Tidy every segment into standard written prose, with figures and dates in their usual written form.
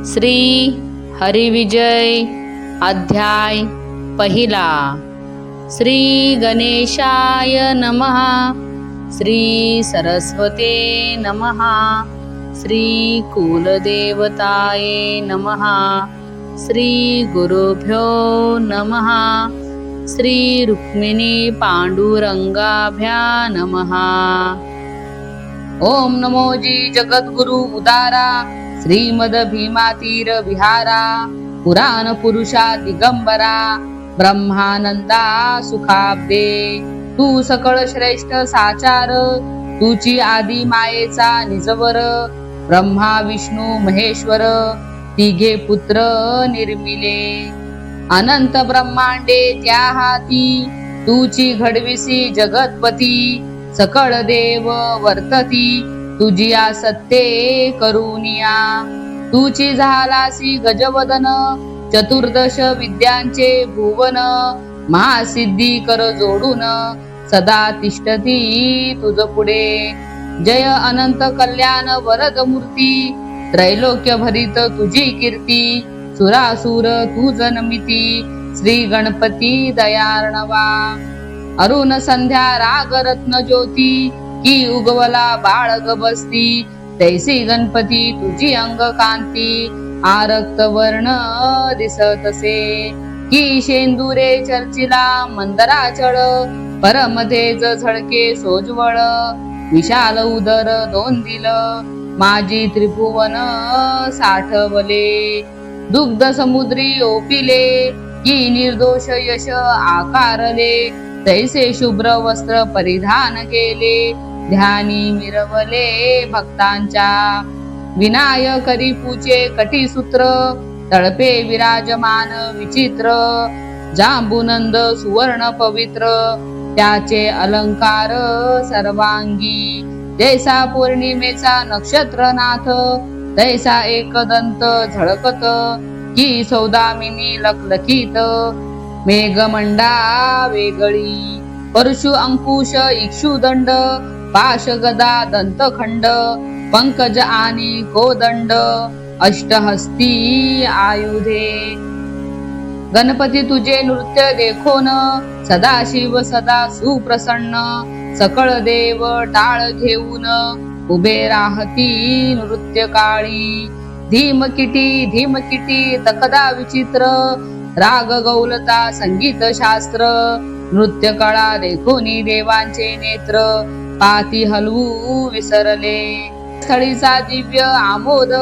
श्री हरिविजय अध्याय पहिला। श्री गणेशाय नमः। श्री सरस्वते नमः। श्री कुलदेवताय नमः। श्री गुरुभ्यो नमः। श्री रुक्मिणी पांडुरंगाभ्या नमः। ओम नमो जी जगद्गुरु उदारा श्रीमद भीमातीर विहारा पुराण पुरुषा दिगंबरा ब्रह्मानंदा सुखाब्दे तू सकळ श्रेष्ठ साचार तुची आदी मायेचा निजवर ब्रह्मा विष्णू महेश्वर तिघे पुत्र निर्मिले अनंत ब्रह्मांडे त्या हाती तुची घडविसी जगतपती सकळ देव वर्तती तुझिया सत्ते करुनिया तुची झालासी गजवदन चतुर्दश विद्यांचे भुवन महासिद्धी कर जोडून सदा तिष्ठती तुझ पुढे जय अनंत कल्याण वरद मूर्ती त्रैलोक्य भरित तुझी कीर्ती सुरासुर तू जनमिती श्री गणपती दयार्णवा अरुण संध्या राग रत्न ज्योती की उगवला बाळग बसती तैसी गणपती तुझी अंग कांती आरक्त वर्ण दिसतसे की शेंदुरे चर्चिला मंदराचळ परमध्येज झळके सोजवळ विशाल उदर दोंदिल माझी त्रिभुवन साठवले दुग्ध समुद्री ओपिले की निर्दोष यश आकारले तैसे शुभ्र वस्त्र परिधान केले ध्यानी मिरवले भक्तांच्या विनायकरी पूचे कटीसूत्र तळपे विराजमान विचित्र जांबुनंद सुवर्ण पवित्र त्याचे अलंकार सर्वांगी जैसा पौर्णिमेचा नक्षत्रनाथ तैसा एकदंत झळकत की सौदामिनी लखलखित मेघमंडा वेगळी परशु अंकुश इक्षुदंड पाश गदा दंतखंड पंकज आणि कोदंड अष्टहस्ती आयुधे गणपती तुझे नृत्य देखोन सदाशिव सदा सुप्रसन्न सकळ देव टाळ घेऊन उभे राहती नृत्य काळी धीमकिटी तकदा विचित्र राग गौलता संगीत शास्त्र नृत्य कळा देखोनी देवांचे नेत्र पाती हलवू विसरले स्थळीचा दिव्य आमोद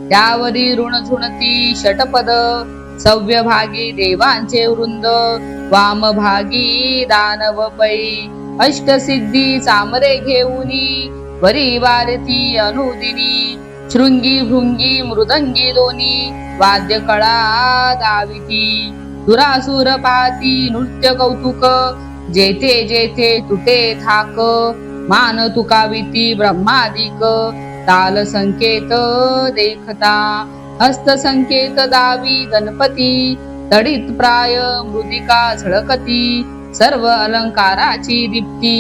त्यावरी ऋण झुणती षटपद सव्यभागी देवांचे वृंद वामभागी दानव पै अष्टसिद्धी चामरे घेऊनी वरी वारती अनुदिनी शृंगी भृंगी मृदंगी दोनी वाद्य कळा दाविती सुरासुर पाती नृत्य कौतुक जेथे जेथे तुटे थाक मान तुकाविती ब्रह्मादिक ताल संकेत देखता हस्त संकेत दावी गणपती तडित प्राय मृदिका झळकती सर्व अलंकाराची दीप्ती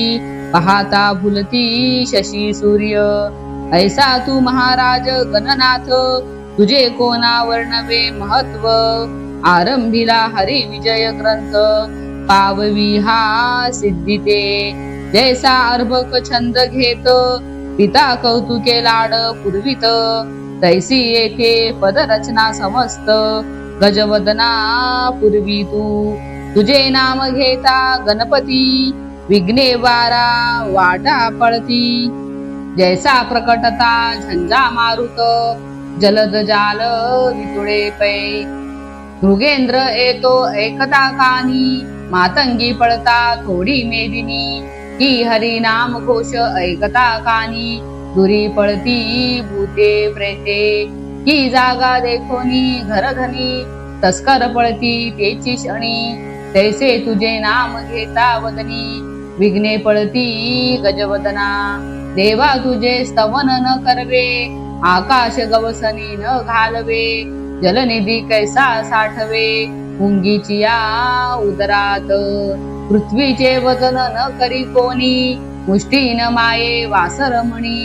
पाहता भुलती शशी सूर्य ऐसा तू महाराज गणनाथ तुझे कोणा वर्णवे महत्व आरंभिला हरी विजय ग्रंथ पाववी हा सिद्धिते जैसा अर्भक छंद घेत पिता कौतुके लाड पुरवित तैसी एके पद रचना समस्त गजवदना पूर्वी तू तुझे नाम घेता गणपती विघ्ने वारा वाटा पळती जैसा प्रकटता झंझा मारुत जलद जाल वितुळे पै मृगेंद्र येतो एकता कानी मातंगी पळता थोडी मेदिनी की हरी नाम घोष ऐकता कानी दुरी पळती भूते प्रेते की जागा देखोनी घरधनी तस्कर पळती तेची क्षणी तैसे तुझे नाम घेता वदनी विघ्ने पळती गजवदना देवा तुझे स्तवन न करवे आकाश गवसनी न घालवे जलनिधी कैसा साठवे मुंगीची या उदरात पृथ्वीचे वजन न करी कोणी मुष्टीन माये वासरमणी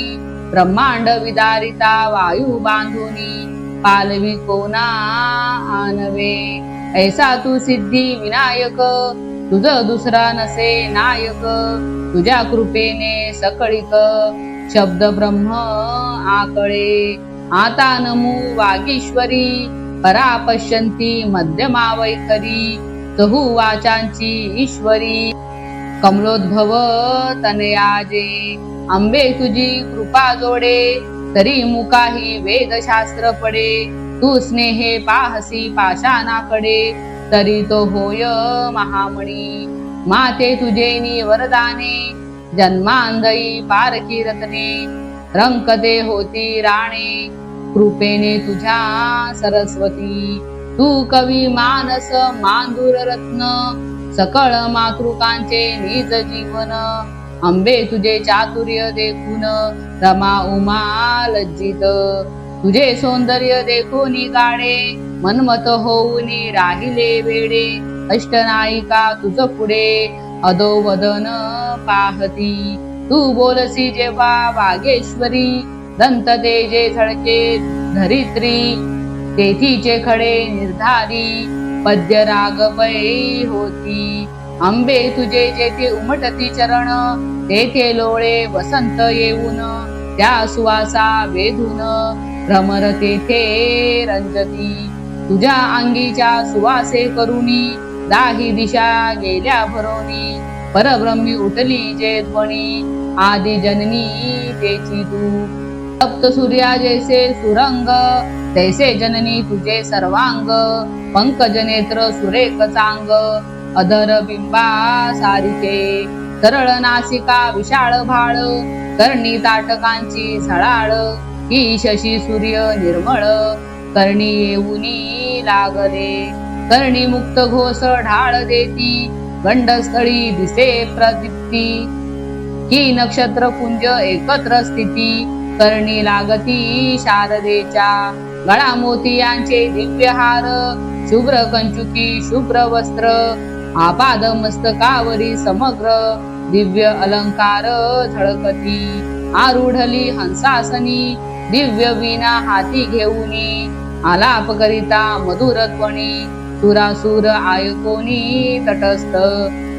ब्रह्मांड विदारिता वायू बांधुनी पालवी कोणा आणवे. ऐसा तू सिद्धी विनायक, तुझ दुसरा नसे नायक. तुझ्या कृपेने सकळिक, शब्द ब्रह्म आकळे. आता नमू वागीश्वरी, परा पश्यंती मध्यमा वैखरी. चहू वाचांची ईश्वरी, कमलोद्भव तनयाजे. अंबे तुझी कृपा जोडे, तरी मुकाही वेदशास्त्र पडे. तू स्नेहे पाहसी पाषाणाकडे, तरी तो होय महामणी. माते तुझे वरदाने, जन्मांधई पारखी रत्ने. रंकते होती राणे, कृपेने तुझ्या सरस्वती. तू कवी मानस मांदूर रत्न, सकळ मातृकांचे निज जीवन. अंबे तुझे चातुर्य देखून, रमा उमा लज्जित. तुझे सौंदर्य देखून गाडे, मनमत होऊन राहिले वेडे. अष्टनायिका तुझ पुढे, अधोवदन पाहती. तू बोलसी जेव्हा वागेश्वरी, दंत तेजे झळके धरित्री. तेथीचे खडे निर्धारी, पद्य राग पै होती. अंबे तुझे जेथे उमटती चरण, तेथे लोळे वसंत येऊन. त्या सुवासा वेधून, भ्रमर तेथे रंजती. तुझ्या अंगीच्या सुवासे करुणी, दाही दिशा गेल्या भरोनी. परब्रह्मी उठली जे ध्वनी, आदि जननी तेची तू. सप्त सूर्या जैसे सुरंग, तैसे जननी तुझे सर्वांग. पंकज नेत्र सुरेख चांग, अधर बिंबा सारिके. सरळ नासिका विशाळ भाळ, कर्णी ताटकांची झळाळ. ही शशी सूर्य निर्मळ, कर्णी येऊनी लागले. कर्णी मुक्त घोष ढाळ देती, गंडस्थळी दिसे प्रदीप्ती. ही नक्षत्र पुंज एकत्र स्थिती, कर्णी लागती शारदेच्या. गळा मोतियांचे दिव्य हार, शुभ्र कंचुकी शुभ्र वस्त्र. आपाद मस्तकावरी समग्र, दिव्य अलंकार झळकती. आरूढली हंसासनी, दिव्य वीणा हाती घेऊनी. आलाप करिता मधुर ध्वनी, सुरासुर आयकोनी तटस्थ.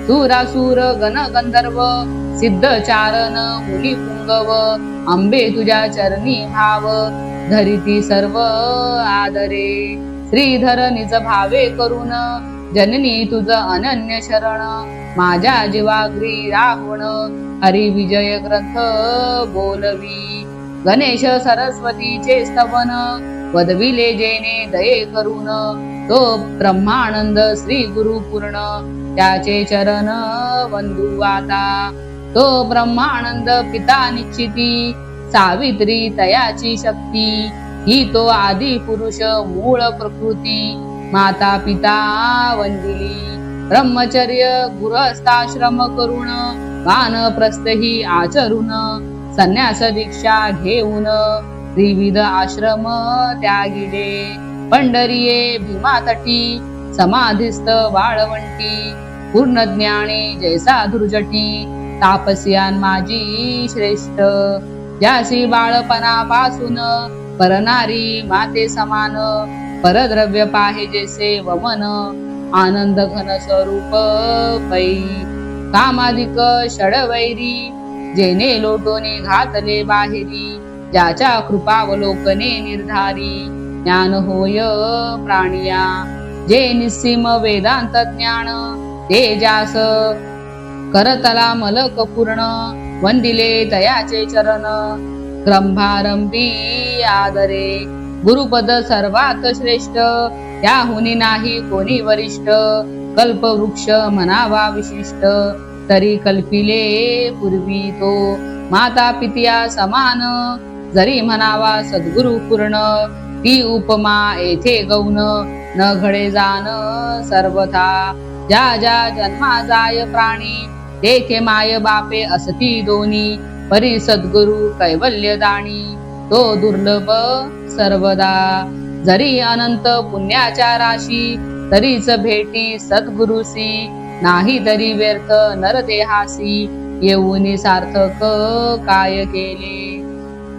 सुरासुर गण गंधर्व, सिद्ध चारण मुली पुंगव. अंबे तुझ्या चरणी भाव, धरिती सर्व आदरे. श्रीधर निज भावे करून, जननी तुझ अनन्य शरण. माझ्या जीवाग्री राहुण, हरी विजय ग्रंथ बोलवी. गणेश सरस्वतीचे स्तवन, वदविले जेने दये करून. तो ब्रह्मानंद श्री गुरु पूर्ण, त्याचे चरण वंदू आता. तो ब्रह्मानंद पिता निश्चिती, सावित्री तयाची शक्ती. ही तो आदि पुरुष मूळ प्रकृती, माता पिता वंदिली. ब्रह्मचर्य गृहस्थाश्रम करून, वानप्रस्थ ही आचरून. संन्यास दीक्षा घेऊन, त्रिविध आश्रम त्यागिले. पंढरीये भीमातटी, समाधिस्थ वाळवंटी. पूर्ण ज्ञानी जैसा धुर्जटी, तापस्यान माझी श्रेष्ठ. ज्यासी बाळपणापासून, परनारी माते समान. परद्रव्य पाहे जैसे वमन, आनंद घन स्वरूप पै. कामाधिक षडवैरी, जेने लोटोने घातले बाहेरी. ज्याच्या कृपावलोकने निर्धारी, ज्ञान होय प्राणिया. जे निस्सीम वेदांत ज्ञान, ते ज्यास करतला मलक पूर्ण. वंदिले तयाचे चरण, क्रंभारंभी आदरे. गुरुपद सर्वात श्रेष्ठ, त्याहुनी नाही कोणी वरिष्ठ. कल्पवृक्ष म्हणावा विशिष्ट, तरी कल्पिले पूर्वी तो. माता पित्या समान, जरी म्हणावा सद्गुरु पूर्ण. ती उपमा येथे गौण, न घडे जाण सर्वथा. ज्या ज्या जन्मा जाय प्राणी, तेथे माय बापे असती दोनी. परी सद्गुरु कैवल्य दाणी, तो दुर्लभ सर्वदा. जरी अनंत पुण्याच्या राशी, तरीच भेटी सद्गुरुसी. नाही तरी व्यर्थ नरदेहासी, येऊनी सार्थक काय केले.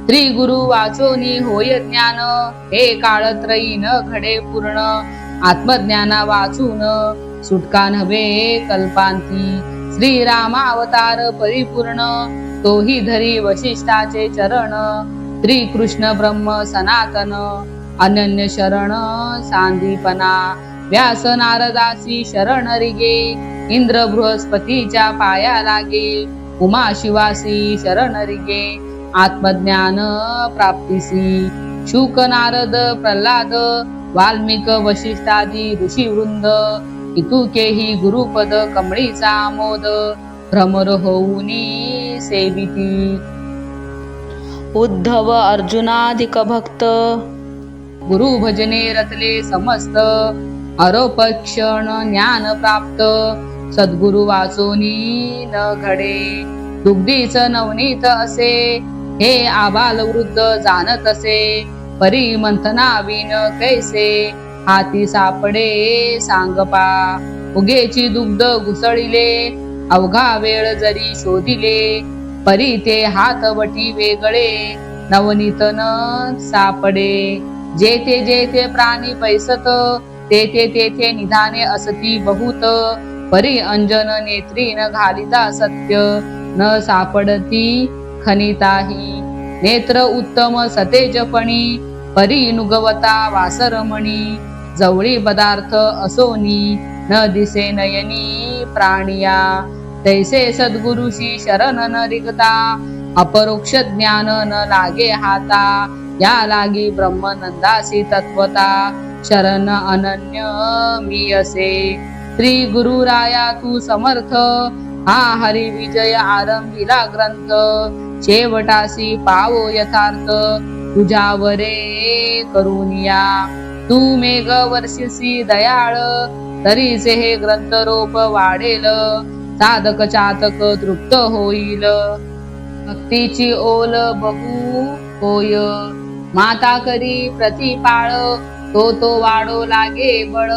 श्री गुरु वाचोनी होय ज्ञान, हे काळत्रयी न घडे पूर्ण. आत्मज्ञाना वाचून सुटका नव्हे कल्पांती, श्रीरामावतार परिपूर्ण. तोही धरी वशिष्ठाचे चरण, श्री कृष्ण ब्रह्म सनातन. अनन्य शरण सांदीपना, व्यास नारदासी शरण रिगे. इंद्र बृहस्पतीच्या पाया लागे, उमा शिवासी शरण रिगे. आत्मज्ञान प्राप्तीसी शुक नारद प्रल्हाद, वाल्मिक वशिष्ठादी ऋषीवृंद. इतुकेही गुरुपद कमळीचा मोद, भ्रमर होऊनी सेविती. उद्धव अर्जुनाधिक भक्त, गुरु भजने रतले समस्त. अरोपक्षण ज्ञान प्राप्त, सद्गुरु वाचोनी न घडे. दुग्धीच नवनीत असे, हे आबाल वृद्ध जाणत असे. परी मंथना विन कैसे, हाती सापडे सांगपा. उगेची दुग्ध घुसळिले, अवघा वेळ जरी शोधिले. परी ते हातवटी वेगळे, नवनीत न सापडे. जेथे जेथे प्राणी पैसत, तेथे तेथे निधाने असती बहुत. परी अंजन नेत्री न घालिता सत्य, न सापडती खनिताही. नेत्र उत्तम सतेजपणी, परी नुगवता वासरमणी. जवळी पदार्थ असोनी, न दिसे नयनी प्राणिया. तैसे सद्गुरुशी शरण न रिगता, अपरोक्ष ज्ञान न लागे हाता. या लागी ब्रह्मनंदासी तत्वता, शरण अनन्य मी असे. श्री गुरुराया तू समर्थ, हा हरी विजय आरंभिला ग्रंथ. शेवटासी पावो यथार्थ, तुझ्यावरे करुनिया. तू मेघ वर्षिसी दयाळ, तरीचे हे ग्रंथ रोप वाढेल. साधक चातक तृप्त होईल, भक्तीची ओल बघू होय. माता करी प्रतिपाळ, तो वाढो लागे बळ.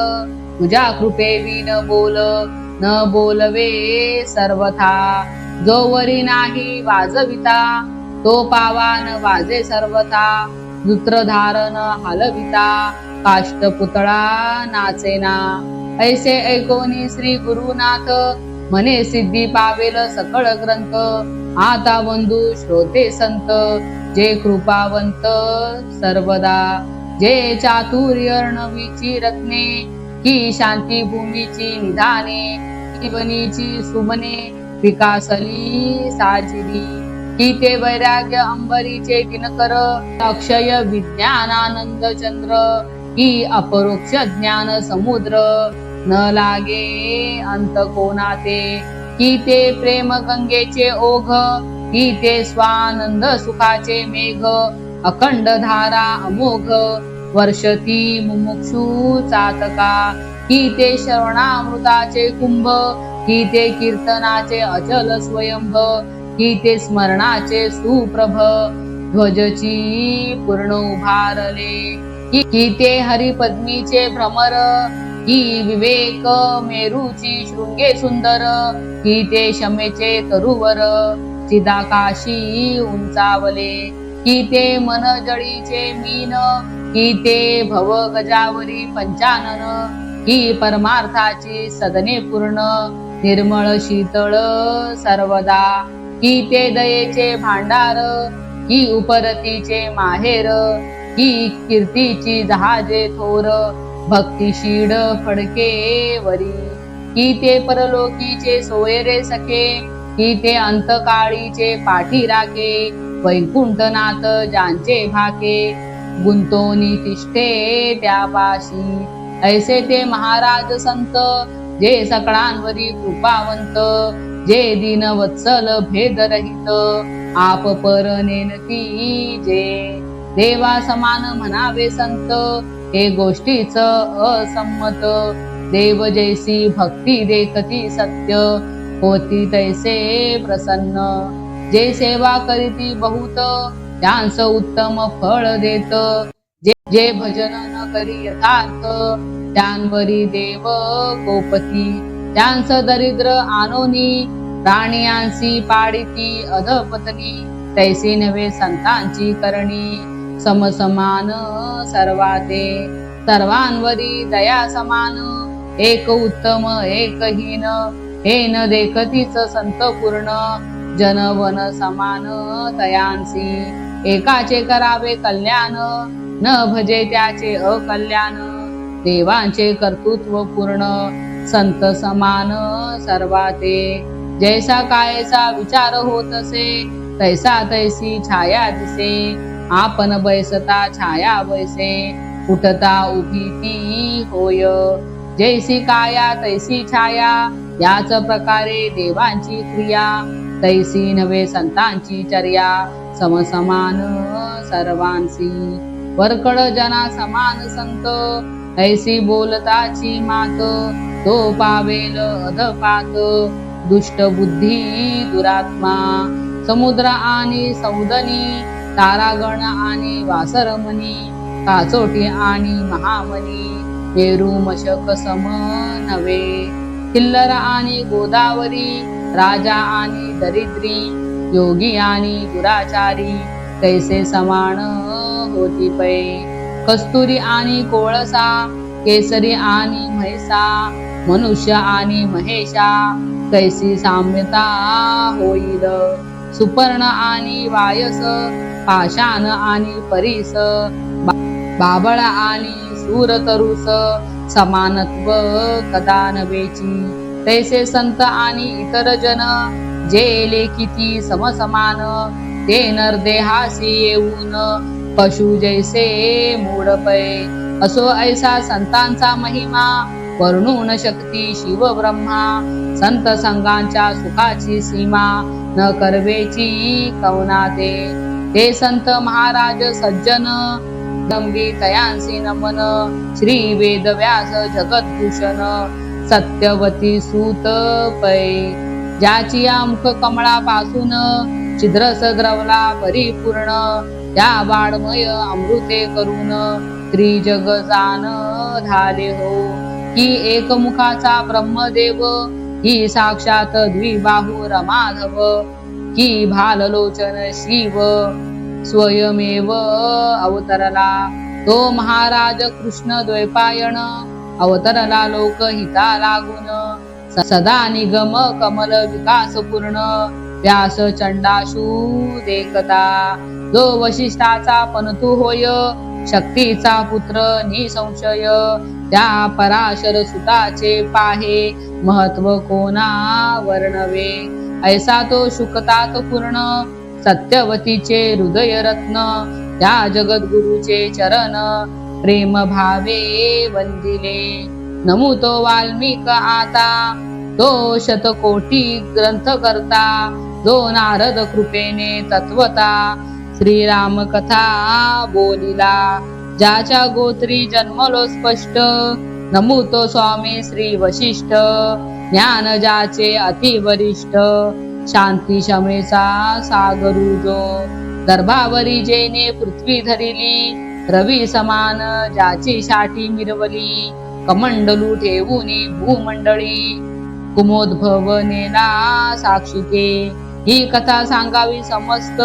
तुझ्या कृपे विन बोल, न बोलवे सर्वथा. जोवरी नाही वाजविता, तो पावान वाजे सर्वथा. सूत्रधारण हलविता, काष्ट पुतळा नाचेना. ऐसे ऐकोनी श्री गुरुनाथ, म्हणे सिद्धी पावेल सकळ ग्रंथ. आता बंधू श्रोते संत, जे कृपावंत सर्वदा. जे चातुर्य अर्णवीची रत्ने, की शांती भूमीची निधाने. जीवनीची सुमने विकासली साजिली, की ते वैराग्य अंबरीचे दिनकर. अक्षय विज्ञानानंद चंद्र, की अपरोक्ष ज्ञान समुद्र. न लागे अंत कोणाते, की ते प्रेम गंगेचे ओघ. की ते स्वानंद सुखाचे मेघ, अखंड धारा अमोघ. वर्षती मुमुक्षु चातका, की ते श्रवणामृताचे कुंभ. की ते कीर्तनाचे अचल स्वयंभ, की ते स्मरणाचे सुप्रभ. ध्वजची पूर्ण उभारले, की ते हरिपद्मीचे भ्रमर. की विवेक मेरूची शृंगे सुंदर. की ते शमेचे तरुवर, चिदाकाशी उंचावले. की ते मन जळीचे मीन. की ते भव गजावरी पंचानन. की परमार्थाची सदने पूर्ण, निर्मळ शीतळ सर्वदा. की ते दयेचे भांडार. की उपरतीचे माहेर. की कीर्तीची जहाजे थोर, भक्तिशीड फडके वरी. की ते परलोकीचे सोयरे सखे. की ते अंतकाळीचे पाठी राखे. वैकुंठनाथ ज्यांचे भाके, गुंतोनी तिष्ठे त्यापाशी. ऐसे ते महाराज संत, जे सकळांवरी कृपावंत. जे दीन वत्सल भेदरहित, आप पर नेनती जे. देवा समान म्हणावे संत, हे गोष्टीच असंमत. देव जैसी भक्ती देखती सत्य, होती तैसे प्रसन्न. जे सेवा करीती बहुत, त्यांस उत्तम फळ देत. जे भजन न करी यथार्थ, त्यांवरी देव कोपती. त्यांस दरिद्र आणोनी, प्राणियांसी पाडिती अधपत्नी. तैसी नव्हे संतांची करणी समसमान सर्वाते सर्वांवरी दया समान एक उत्तम एक हीन हे न देखतीच संत पूर्ण जनवन समान तयांसी एकाचे करावे कल्याण न भजे त्याचे अकल्याण देवांचे कर्तृत्व पूर्ण संत समान सर्वाते जैसा कायचा विचार होतसे तैसा तैसी छाया दिसे आपण बैसता छाया बैसे उठता उभी ती होय जैसी काया तैसी छाया याच प्रकारे देवांची क्रिया तैसी नव्हे संतांची चर्या समसमान सर्वांसी वरकड जना समान संत ऐसी बोलताची मात तो पावेल अधपात दुष्ट बुद्धी दुरात्मा समुद्र आणि सौदनी तारागण आणि वासरमणी काचोटी आणि महामणी पेरू मशक सम नव्हे किल्लर आणि गोदावरी राजा आणि दरिद्री योगी आणि दुराचारी कैसे समान होती पै कस्तुरी आणि कोळसा केसरी आणि म्हैसा मनुष्य आणि महेशा कैसी साम्यता होईल सुपर्ण आणि वायस पाषाण आणि परीस बाबळ आणि सूरतरुस समानत्व कदा नवेची तैसे संत आणि इतर जन जे लेखिती समसमान ते नरदेहासी येऊन पशु जैसे मूढपै असो ऐसा संतांचा महिमा वर्णू न शक्ती शिव ब्रह्मा संत संगांच्या सुखाची सीमा न करवेची कवनाते ते संत महाराज सज्जन दंबी तयांसी नमन श्री वेद व्यास जगद्भूषण सत्यवती सूत पै ज्याची मुख कमळापासून छिद्रस द्रवला परिपूर्ण त्या बाळमय अमृते करून त्रिजग जान झाले हो की एकमुखाचा ब्रह्मदेव ही साक्षात द्विबाहू रमाधव की भाललोचन शिव स्वयमेव अवतरला तो महाराज कृष्ण द्वैपायन अवतरला लोकहिता लागून सदा निगम कमल विकास पूर्ण व्यास चंडाशू देखता जो वशिष्ठाचा पणतू होय शक्तीचा पुत्र निसंशय त्या पराशर सुताचे पाहे महत्व कोणा वर्णवे ऐसा तो शुकतात पूर्ण सत्यवतीचे हृदय रत्न त्या जगद्गुरुचे चरण प्रेम भावे वंदिले नमू तो वाल्मिक आता तो शतकोटी ग्रंथ करता जो नारद कृपेने तत्वता श्रीराम कथा बोलिला ज्याच्या गोत्री जन्मलो स्पष्ट नमू तो स्वामी श्री वशिष्ठ ज्ञान ज्याचे अतिवरिष्ठ शांती क्षमेचा सागरू जो गर्भावरी जेने पृथ्वी धरिली रवी समान ज्याची शाठी मिरवली कमंडलू ठेवूनी भूमंडळी कुमोद्भवनेला साक्षिके ही कथा सांगावी समस्त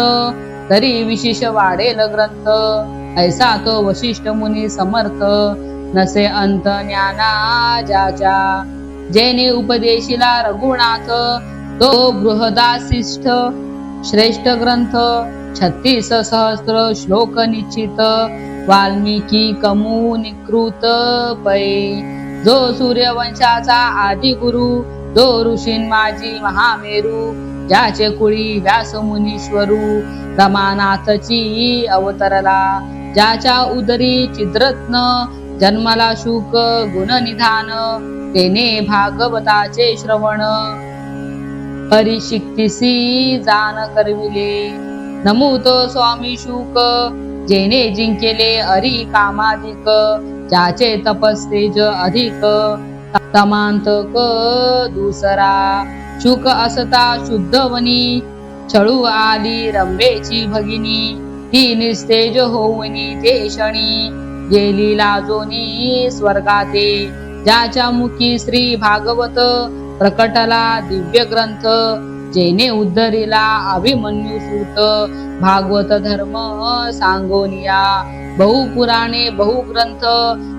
तरी विशेष वाढेल ग्रंथ ऐसा तो वशिष्ठ मुनी समर्थ नसे अंत ज्ञाना ज्याच्या जेने उपदेशिला रघुनाथ तो बृहदाशिष्ठ श्रेष्ठ ग्रंथ 36 सहस्र श्लोक निश्चित वाल्मिकी कमू निकृत पै जो सूर्यवंशाचा आदि गुरु जो ऋषीन माझी महामेरू ज्याचे कुळी व्यास मुनीश्वरू रमानाथची अवतरला ज्याच्या उदरी चिद्रत्न जन्मला शुक गुणनिधान तेने भागवताचे श्रवण हरिशिक्तीसी जाण करविले नमू तो स्वामी शुक जेने जिंकेले हरी कामाधिक ज्याचे तपस्तेज अधिक तमांतक दुसरा शुक असता शुद्धवनी छळू आली रंभेची भगिनी ती निस्तेज होऊनी ते क्षणी गेली लाजोनी स्वर्गाते ज्याच्या मुखी श्री भागवत प्रकटला दिव्य ग्रंथ जेने उद्धरिला अभिमन्यू सूत भागवत धर्म सांगोनिया बहुपुराणे बहुग्रंथ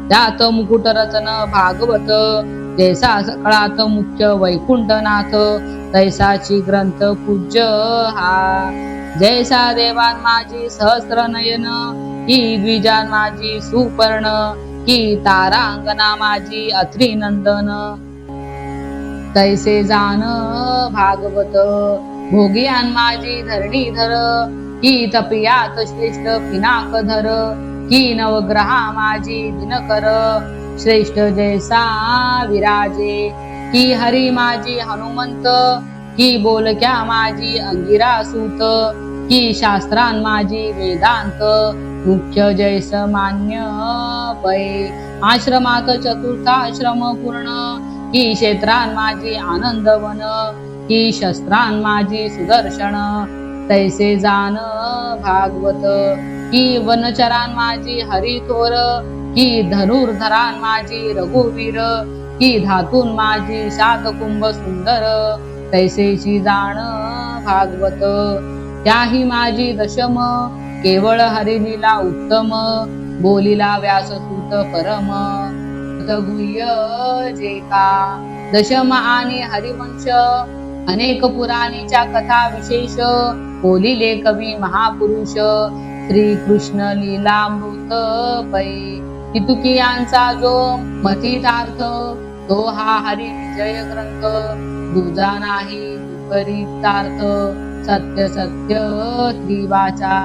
त्यात मुकुट रचन भागवत जैसा सकळात मुख्य वैकुंठनाथ तैसाची ग्रंथ पूज्य हा जैसा देवान माझी सहस्र नयन ही द्विजान माझी सुपर्ण ही तारांगना माझी अत्रिनंदन तैसे जान भागवत भोगियान माझी धरणीधर ही तपियात श्रेष्ठ पिनाकधर ही नवग्रहा माझी दिनकर श्रेष्ठ जैसा विराजे ही हरी माझी हनुमंत ही बोलक्या माझी अंगिरा सूत ही शास्त्रान माझी वेदांत मुख्य जैस मान्य पै आश्रमात चतुर्थाश्रम पूर्ण ही क्षेत्रान माझी आनंदवन ही शस्त्रान माझी सुदर्शन तैसे जान भागवत ही वनचरान माझी हरिथोर ही धनुर्धरान माझी रघुवीर ही धातून माझी शातकुंभ सुंदर तैसेची जाण भागवत त्याही माझी दशम केवळ हरिलीला उत्तम बोलिला व्याससूत परम गुह्य जे का दशम आणि हरिवंश अनेक पुराणीच्या कथा विशेष बोलिले कवी महापुरुष श्री कृष्ण लीलामृत पै कितुकियांचा जो मथितार्थ तो हा हरी विजय ग्रंथ दुजा नाही विपरीतार्थ सत्य सत्य त्रिवाचा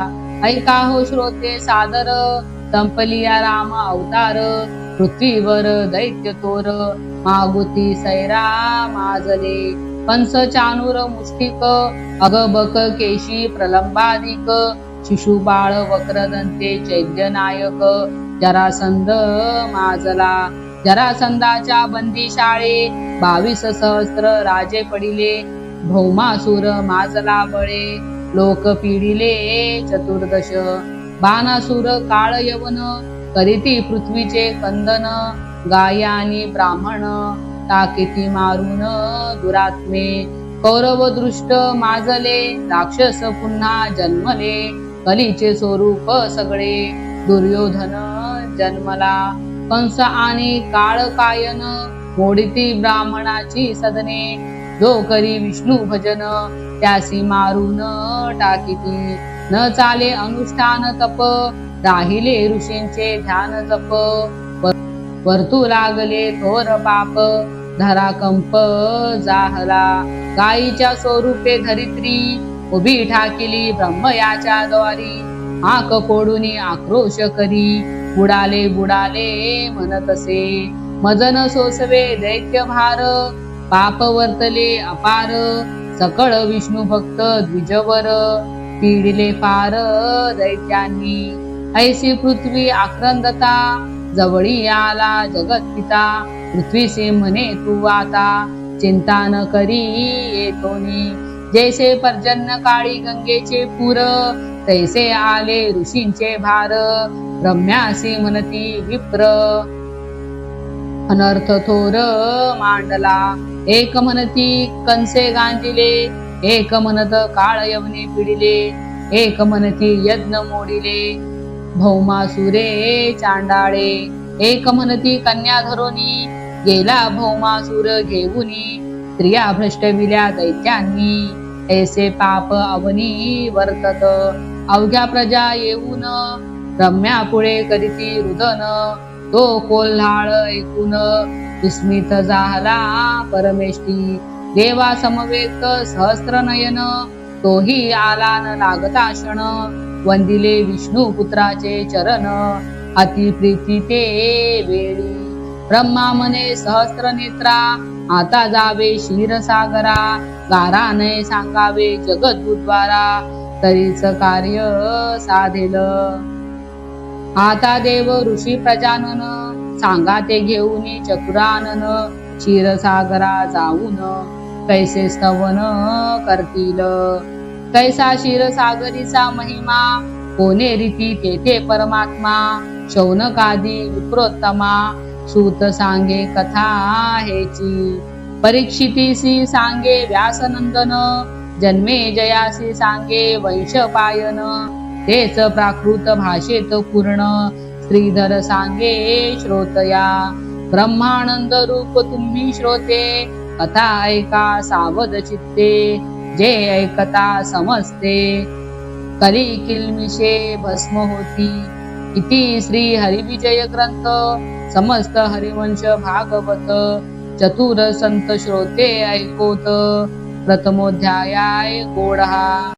ऐका हो श्रोते सादर संपलिया राम अवतार पृथ्वीवर दैत्य तोर मागुती सैरा माजले कंस चाणूर मुष्टिक अगबक केशी प्रलंबादिक शिशुबाळ वक्रदंते चैद्यनायक जरासंध माजला जरासंधाच्या बंदीशाळे 22 सहस्त्र राजे पडिले भौमासुर माजला बळे लोक पिडिले चतुर्दश बाणासुर काळ यवन करीती पृथ्वीचे कंदन गायानी ब्राह्मण टाकीती मारून दुरात्मे कौरव दृष्ट माजले राक्षस पुन्हा जन्मले कलीचे स्वरूप सगळे दुर्योधन जन्मला कंस आणि काळकायन मोडिती ब्राह्मणाची सदने जो करी विष्णू भजन त्यासी मारून टाकीती न चाले अनुष्ठान तप राहिले ऋषींचे ध्यान जप वर्तू लागले थोर पाप धरा कंप जाहला गायीच्या स्वरूपे धरित्री उभी ठाकिली ब्रह्मयाच्या द्वारी हाक फोडूनी आक्रोश करी बुडाले बुडाले म्हणतसे मजन सोसवे दैत्य भार पाप वर्तले अपार सकळ विष्णू भक्त द्विजवर पीडिले फार दैत्यांनी ऐसी पृथ्वी आक्रंदता जवळी आला जगत पिता पृथ्वीसे म्हणे तू आता चिंता न करी येतोनी जैसे पर्जन्य काळी गंगेचे पूर तैसे आले ऋषींचे भार ब्रह्म्यासी म्हणती विप्र अनर्थ थोर मांडला एक म्हणती कंसे गांजिले एक म्हणत काळ यवने पिडिले एक म्हणती यज्ञ मोडिले भौमासुरे चांडाळे एक म्हणती कन्या धरोनी गेला भौमासुर घेऊनी स्त्रिया भ्रष्टविल्या दैत्यांनी ऐसे पाप अवनी वर्तत अवघ्या प्रजा येऊन रम्या पुढे करीती रुदन तो कोल्हाळ ऐकून विस्मित झाला परमेष्ठी देवा समवेत सहस्त्र नयन तोही आला न लागता क्षण वंदिले विष्णू पुत्राचे चरण अति प्रीती ते वेळी ब्रह्मा म्हणे सहस्त्र नेत्रा आता जावे क्षीरसागरा गाराने सांगावे जगद्गुद्वारा तरीच कार्य साधेल आता देव ऋषी प्रजानन सांगा ते घेऊन चतुरानन क्षीरसागरा जाऊन कैसे स्तवन करतील कैसा क्षीरसागरीचा महिमा कोणे रीती तेथे परमात्मा शौनकादी विप्रोत्तमा सूत सांगे कथा हेची परीक्षितीसी सांगे व्यासनंदन जन्मे जयासी सांगे वैशपायन तेच प्राकृत भाषेत पूर्ण श्रीधर सांगे श्रोतया ब्रह्मानंद रूप तुम्ही श्रोते कथा ऐका सावध चित्ते जे ऐकता समजते कली किलमिशे भस्म होती इति श्री हरिविजय ग्रंथ समस्त हरिवंश भागवत चतुर संत श्रोते ऐकोत प्रथमोध्याय गोडहा